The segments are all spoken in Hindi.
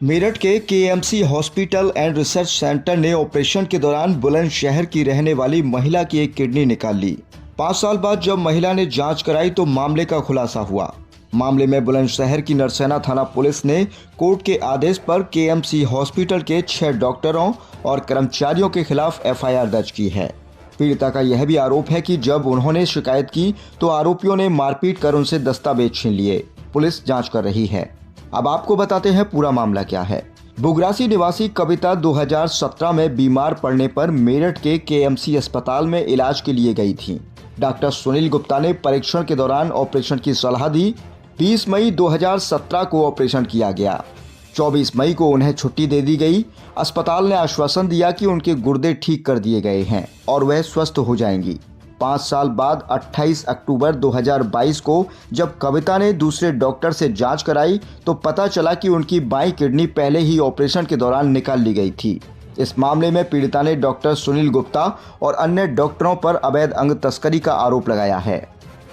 मेरठ के KMC hospital and research centre ने ऑपरेशन के दौरान बुलंदशहर की रहने वाली महिला की एक किडनी निकाल ली। 5 साल बाद जब महिला ने जांच कराई तो मामले का खुलासा हुआ। मामले में बुलंदशहर की नरसेना थाना पुलिस ने कोर्ट के आदेश पर केएमसी हॉस्पिटल के 6 डॉक्टरों और कर्मचारियों के खिलाफ एफआईआर दर्ज की है। पीड़िता का यह भी आरोप है कि जब उन्होंने शिकायत की तो आरोपियों ने मारपीट कर उनसे दस्तावेज छीन लिए। पुलिस जांच कर रही है। अब आपको बताते हैं पूरा मामला क्या है। बुगरासी निवासी कविता 2017 में बीमार पड़ने पर मेरठ के केएमसी अस्पताल में इलाज के लिए गई थी। डॉक्टर सुनील गुप्ता ने परीक्षण के दौरान ऑपरेशन की सलाह दी। 20 मई 2017 को ऑपरेशन किया गया। 24 मई को उन्हें छुट्टी दे दी गई। अस्पताल ने आश्वासन दिया कि उनके गुर्दे ठीक कर दिए गए हैं और वह स्वस्थ हो जाएंगी। 5 साल बाद 28 अक्टूबर 2022 को जब कविता ने दूसरे डॉक्टर से जांच कराई तो पता चला कि उनकी बाईं किडनी पहले ही ऑपरेशन के दौरान निकाल ली गई थी। इस मामले में पीड़िता ने डॉक्टर सुनील गुप्ता और अन्य डॉक्टरों पर अवैध अंग तस्करी का आरोप लगाया है।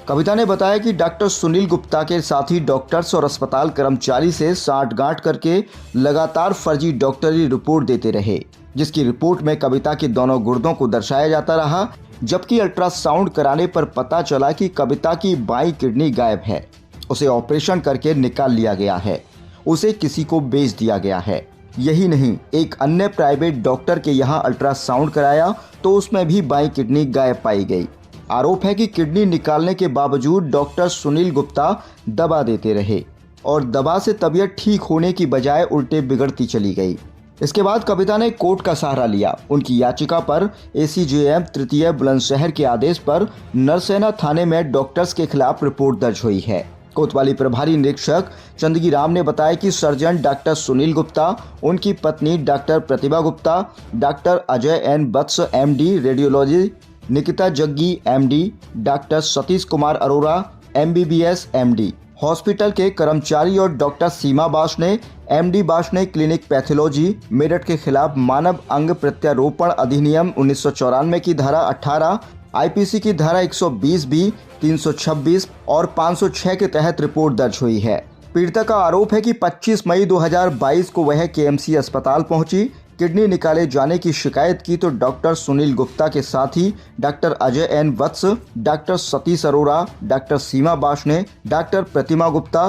कविता ने बताया कि डॉक्टर सुनील गुप्ता के साथी डॉक्टर्स और अस्पताल कर्मचारी से साठगांठ करके लगातार फर्जी डॉक्टरी रिपोर्ट देते रहे, जिसकी रिपोर्ट में कविता के दोनों गुर्दों को दर्शाया जाता रहा, जबकि अल्ट्रासाउंड कराने पर पता चला कि कविता की बाईं किडनी गायब है। उसे ऑपरेशन करके निकाल लिया गया है। उसे किसी को बेच दिया गया है। यही नहीं, एक अन्य प्राइवेट डॉक्टर के यहां अल्ट्रासाउंड कराया तो उसमें भी बाईं किडनी गायब पाई गई। आरोप है कि किडनी निकालने के बावजूद डॉक्टर सुनील गुप्ता दवा देते रहे और दवा से तबीयत ठीक होने की बजाय उल्टे बिगड़ती चली गई। इसके बाद कविता ने कोर्ट का सहारा लिया। उनकी याचिका पर एसीजेएम तृतीय बुलंदशहर के आदेश पर नरसेना थाने में डॉक्टर्स के खिलाफ रिपोर्ट दर्ज हुई है। कोतवाली प्रभारी निरीक्षक चंदगी राम ने बताया कि सर्जन डॉक्टर सुनील गुप्ता, उनकी पत्नी doctor Pratibha Gupta, doctor Ajay N Vats MD radiology, Nikita Jaggi MD, doctor Satish Kumar Arora MBBS MD, hospital के कर्मचारी और डॉक्टर सीमा बाश ने एमडी बाश ने क्लिनिक पैथोलॉजी मेरठ के खिलाफ मानव अंग प्रत्यारोपण अधिनियम 1994 की धारा 18, आईपीसी की धारा 120 बी, 326 और 506 के तहत रिपोर्ट दर्ज हुई है। पीड़िता का आरोप है कि 25 मई 2022 को वह केएमसी अस्पताल पहुंची। किडनी निकाले जाने की शिकायत की तो डॉक्टर सुनील गुप्ता के साथी डॉक्टर अजय एन वत्स, डॉक्टर सतीश अरोरा, डॉक्टर सीमा बाश ने डॉक्टर प्रतिमा गुप्ता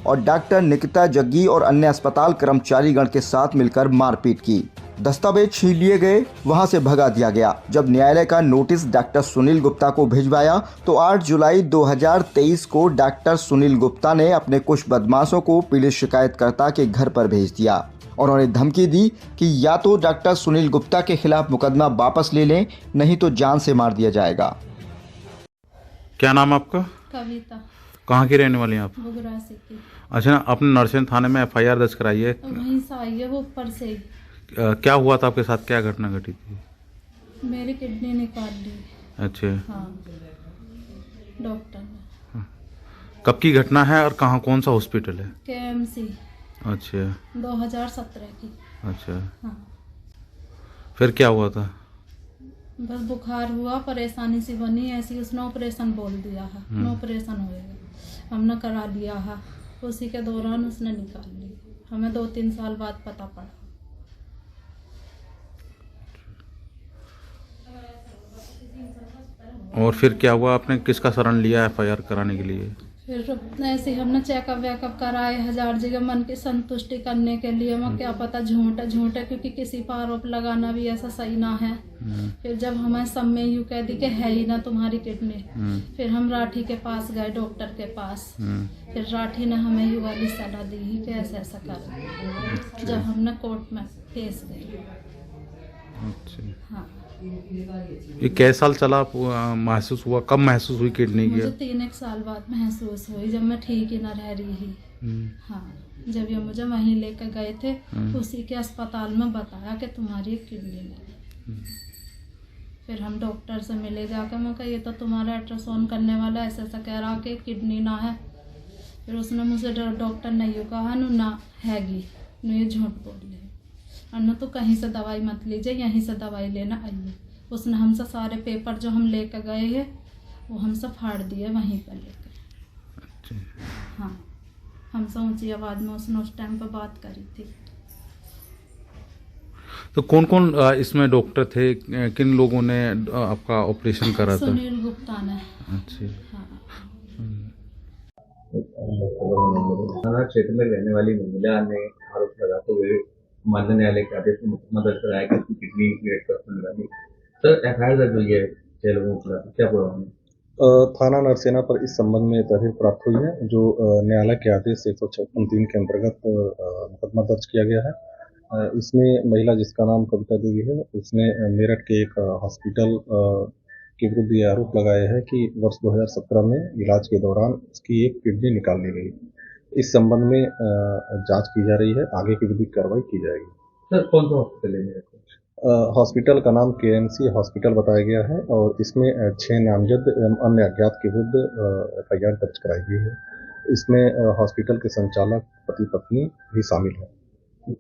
और डॉक्टर निकिता जग्गी और अन्य अस्पताल कर्मचारीगण के साथ मिलकर मारपीट की। दस्तावेज छीन लिए गए, वहां से भगा दिया गया। जब न्यायालय का नोटिस डॉक्टर सुनील गुप्ता को भिजवाया तो 8 जुलाई 2023 को डॉक्टर सुनील गुप्ता ने अपने कुछ बदमाशों को पीड़ित शिकायतकर्ता के घर पर भेज दिया और उन्हें धमकी दी कि या तो डॉक्टर सुनील गुप्ता के खिलाफ मुकदमा वापस ले लें, नहीं तो जान से मार दिया जाएगा। क्या नाम आपका? कविता। कहाँ की रहने वाली हैं आप? बुगरासी की। अच्छा, आपने नरसिंह थाने में एफआईआर दर्ज कराई है। वहीं से आई है वो ऊपर से। क्या हुआ था आपके साथ? क्या घटना घटी थी? मेरी किडनी निकाल ली। अच्छा। हाँ, डॉक्टर ने। कब की घटना है और कहाँ, कौन सा हॉस्पिटल है? केएमसी। अच्छा। 2017 की। अच्छा। हाँ। फिर क्या हुआ था? बस बुखार हुआ, परेशानी सी बनी ऐसी, उसने ऑपरेशन बोल दिया है। ऑपरेशन होएगा, हमने करा लिया है। उसी के दौरान उसने निकाल ली। हमें 2-3 साल बाद पता पड़ा। और फिर क्या हुआ? आपने किसका शरण लिया एफआईआर कराने के लिए? फिर ऐसे हमने चेकअप वेकअप कराए 1000 जगह मन की संतुष्टि करने के लिए। हमें क्या पता झूठ है, क्योंकि किसी पर आरोप लगाना भी ऐसा सही ना है। फिर जब हमें सब में यूँ कह दी कि है ही ना तुम्हारी किडनी, फिर हम राठी के पास गए, डॉक्टर के पास। फिर राठी ने हमें यू वाली सलाह दी कि ऐसा ऐसा कर। जब हमने कोर्ट में केस गए। अच्छा। हाँ। ये कैसे साल चला? महसूस हुआ? कब महसूस हुई किडनी की? मुझे 3-1 साल बाद महसूस हुई, जब मैं ठीक ही न रह रही ही। हाँ, जब ये मुझे वहीं लेकर गए थे, उसी के अस्पताल में बताया कि तुम्हारी किडनी में। फिर हम डॉक्टर से मिले जाकर। मैं कहा ये तो तुम्हारा अल्ट्रासाउंड करने वाला ऐसा ऐसा कह रहा कि किडनी ना है। फिर उसने मुझे डॉक्टर ने यूँ कहा ना हैगी, ये झूठ बोल रहे, अन्ना तो कहीं से दवाई मत लीजिए, यहीं से दवाई लेना आइए। उसने हमसे सारे पेपर जो हम लेकर गए हैं वो हमसे फाड़ दिए वहीं पर लेकर। अच्छा। हाँ, हमसे ऊंची आवाज़ में उसने उस टाइम पर बात करी थी। तो कौन कौन इसमें डॉक्टर थे, किन लोगों ने आपका ऑपरेशन करा था? सुनील गुप्ता ने। अच्छा। हाँ। थाना क्षेत्र में रहने वाली महिला ने आरोप लगाते हुए माननीय न्यायालय के आदेश में मुकदमा दर्ज कराया कि उसकी किडनी ग्रेड पर मिला दी। सर एफआईआर दर्ज हुई है 6 लोगों के खिलाफ, क्या पूरा है? थाना नरसेना पर इस संबंध में तहरीर प्राप्त हुई है, जो न्यायालय के आदेश 156(3) के अंतर्गत मुकदमा दर्ज किया गया है। इसमें महिला जिसका नाम कविता देवी है, उसने मेरठ के एक हॉस्पिटल के विरुद्ध ये आरोप लगाया है कि वर्ष 2017 में इलाज के दौरान उसकी एक किडनी निकाल ली गई। इस संबंध में जांच की जा रही है, आगे की विधिक कार्रवाई की जाएगी। सर कौन सा हॉस्पिटल है मेरे को? हॉस्पिटल का नाम केएमसी हॉस्पिटल बताया गया है और इसमें 6 नामजद एवं अन्य अज्ञात के विरुद्ध एफआईआर दर्ज कराई गई है। इसमें हॉस्पिटल के संचालक, पति पत्नी भी शामिल है।